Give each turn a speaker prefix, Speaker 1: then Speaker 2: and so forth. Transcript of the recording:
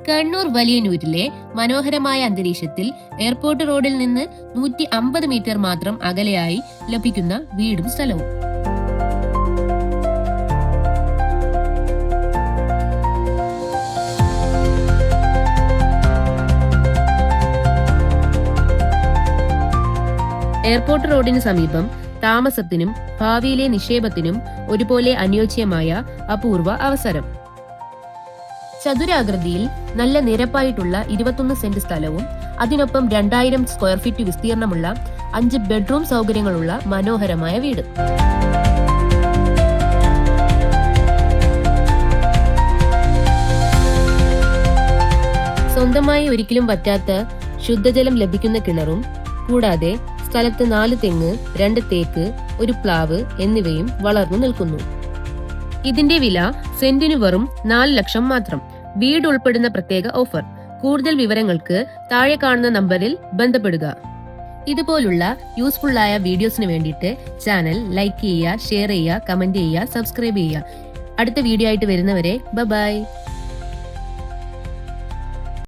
Speaker 1: കണ്ണൂർ വലിയന്നൂരിലെ മനോഹരമായ അന്തരീക്ഷത്തിൽ എയർപോർട്ട് റോഡിൽ നിന്ന് 150 മീറ്റർ മാത്രം അകലെയായി ലഭിക്കുന്ന വീടും സ്ഥലവും. എയർപോർട്ട് റോഡിന് സമീപം താമസത്തിനും ഭാവിയിലെ നിക്ഷേപത്തിനും ഒരുപോലെ അനുയോജ്യമായ അപൂർവ അവസരം. ചതുരാകൃതിയിൽ നല്ല നിരപ്പായിട്ടുള്ള 21 സെന്റ് സ്ഥലവും അതിനൊപ്പം 2000 സ്ക്വയർ ഫീറ്റ് വിസ്തീർണമുള്ള 5 ബെഡ്റൂം സൗകര്യങ്ങളുള്ള മനോഹരമായ വീട്. സ്വന്തമായി ഒരിക്കലും വറ്റാത്ത ശുദ്ധജലം ലഭിക്കുന്ന കിണറും കൂടാതെ സ്ഥലത്ത് 4 തെങ്ങ്, 2 തേക്ക്, 1 പ്ലാവ് എന്നിവയും വളർന്നു നിൽക്കുന്നു. ഇതിന്റെ വില സെന്റിന് വെറും 4 ലക്ഷം മാത്രം. വീട് ഉൾപ്പെടുന്ന പ്രത്യേക ഓഫർ. കൂടുതൽ വിവരങ്ങൾക്ക് താഴെ കാണുന്ന നമ്പറിൽ ബന്ധപ്പെടുക. ഇതുപോലുള്ള യൂസ്ഫുൾ ആയ വീഡിയോസിന് വേണ്ടിയിട്ട് ചാനൽ ലൈക്ക് ചെയ്യുക, ഷെയർ ചെയ്യുക, കമന്റ് ചെയ്യുക, സബ്സ്ക്രൈബ് ചെയ്യുക. അടുത്ത വീഡിയോ ആയിട്ട് വരുന്നവരെ ബൈ.